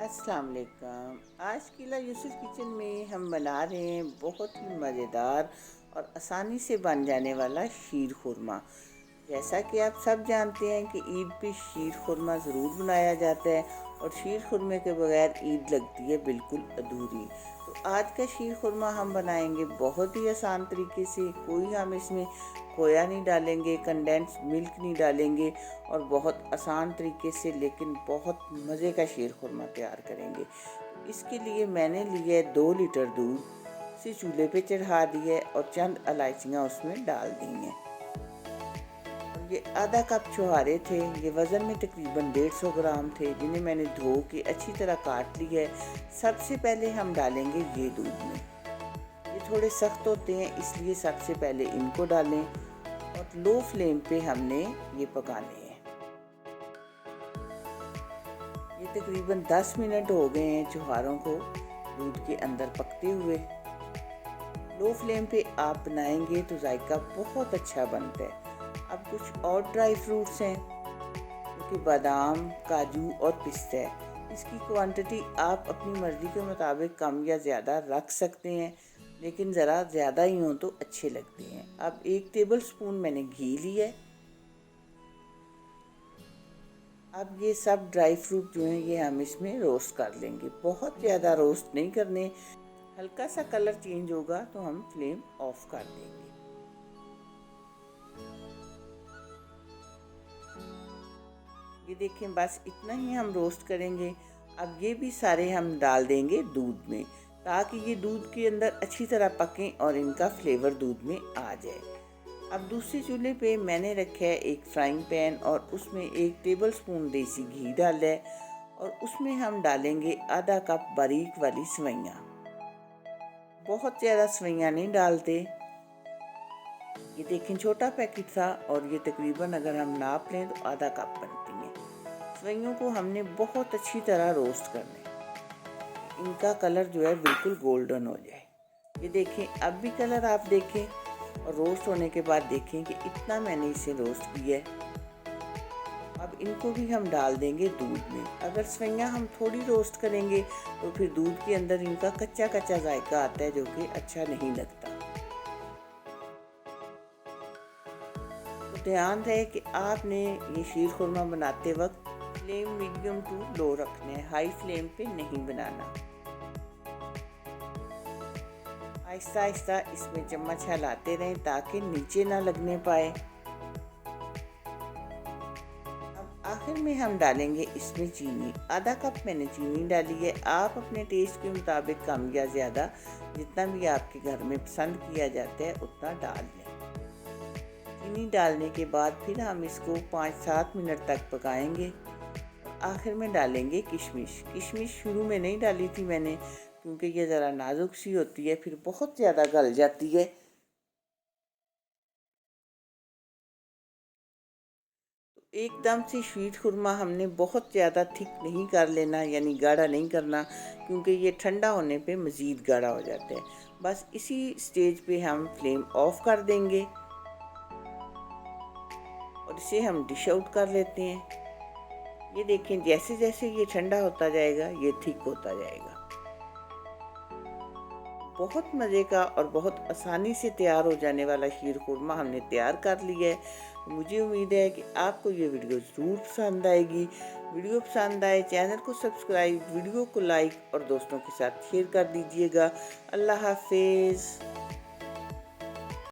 अस्सलाम वालेकुम। आज किला यूसुफ किचन में हम बना रहे हैं बहुत ही मज़ेदार और आसानी से बन जाने वाला शीर खुरमा। जैसा कि आप सब जानते हैं कि ईद पे शीर खुरमा ज़रूर बनाया जाता है और शीर खुरमे के बगैर ईद लगती है बिल्कुल अधूरी। तो आज का शीर खुरमा हम बनाएंगे बहुत ही आसान तरीके से। कोई हम इसमें खोया नहीं डालेंगे, कंडेंस मिल्क नहीं डालेंगे और बहुत आसान तरीके से लेकिन बहुत मज़े का शीर खुरमा तैयार करेंगे। इसके लिए मैंने लिए 2 लीटर दूध, इसे चूल्हे पे चढ़ा दिया है और चंद इलायचियाँ उसमें डाल दी हैं। और ये आधा कप छुहारे थे, ये वज़न में तकरीबन 150 ग्राम थे, जिन्हें मैंने धो के अच्छी तरह काट लिया है। सबसे पहले हम डालेंगे ये दूध में। ये थोड़े सख्त होते हैं इसलिए सबसे पहले इनको डालें और लो फ्लेम पे हमने ये पकाने हैं। ये तकरीबन 10 मिनट हो गए हैं छुहारों को दूध के अंदर पकते हुए। लो फ्लेम पे आप बनाएंगे तो जायका बहुत अच्छा बनता है। अब कुछ और ड्राई फ्रूट्स हैं क्योंकि बादाम, काजू और पिस्ता है। इसकी क्वांटिटी आप अपनी मर्ज़ी के मुताबिक कम या ज़्यादा रख सकते हैं, लेकिन ज़रा ज़्यादा ही हो तो अच्छे लगते हैं। अब 1 टेबल स्पून मैंने घी लिया है। अब ये सब ड्राई फ्रूट जो हैं ये हम इसमें रोस्ट कर लेंगे। बहुत ज़्यादा रोस्ट नहीं करने, हल्का सा कलर चेंज होगा तो हम फ्लेम ऑफ कर देंगे। ये देखें, बस इतना ही हम रोस्ट करेंगे। अब ये भी सारे हम डाल देंगे दूध में ताकि ये दूध के अंदर अच्छी तरह पकें और इनका फ्लेवर दूध में आ जाए। अब दूसरे चूल्हे पे मैंने रखा है एक फ्राइंग पैन और उसमें 1 टेबल स्पून देसी घी डाला है और उसमें हम डालेंगे आधा कप बारीक वाली सवैयाँ। बहुत ज़्यादा सवैयाँ नहीं डालते। ये देखें, छोटा पैकेट था और ये तकरीबन अगर हम नाप लें तो आधा कप बनती हैं। सवैयों को हमने बहुत अच्छी तरह रोस्ट करना है, इनका कलर जो है बिल्कुल गोल्डन हो जाए। ये देखें, अब भी कलर आप देखें और रोस्ट होने के बाद देखें कि इतना मैंने इसे रोस्ट किया है। अब इनको भी हम डाल देंगे दूध में। अगर सवैयाँ हम थोड़ी रोस्ट करेंगे तो फिर दूध के अंदर इनका कच्चा कच्चा जायका आता है जो कि अच्छा नहीं लगता। तो ध्यान रहे कि आपने ये शीर खुरमा बनाते वक्त फ्लेम मीडियम टू लो रखना है, हाई फ्लेम पे नहीं बनाना। आहिस्ता आहिस्ता इसमें चम्मच हिलाते रहें ताकि नीचे ना लगने पाए। अब आखिर में हम डालेंगे इसमें चीनी। आधा कप मैंने चीनी डाली है। आप अपने टेस्ट के मुताबिक कम या ज़्यादा जितना भी आपके घर में पसंद किया जाता है उतना डाल लें। चीनी डालने के बाद फिर हम इसको 5-7 मिनट तक पकाएंगे। आखिर में डालेंगे किशमिश। किशमिश शुरू में नहीं डाली थी मैंने क्योंकि ये ज़रा नाजुक सी होती है, फिर बहुत ज़्यादा गल जाती है। तो एकदम से शीर खुरमा हमने बहुत ज़्यादा थिक नहीं कर लेना, यानी गाढ़ा नहीं करना, क्योंकि ये ठंडा होने पे मज़ीद गाढ़ा हो जाता है। बस इसी स्टेज पे हम फ्लेम ऑफ कर देंगे और इसे हम डिश आउट कर लेते हैं। ये देखें, जैसे जैसे ये ठंडा होता जाएगा ये थिक होता जाएगा। बहुत मज़े का और बहुत आसानी से तैयार हो जाने वाला शीर खुरमा हमने तैयार कर लिया है। मुझे उम्मीद है कि आपको ये वीडियो ज़रूर पसंद आएगी। वीडियो पसंद आए चैनल को सब्सक्राइब, वीडियो को लाइक और दोस्तों के साथ शेयर कर दीजिएगा। अल्लाह हाफिज़।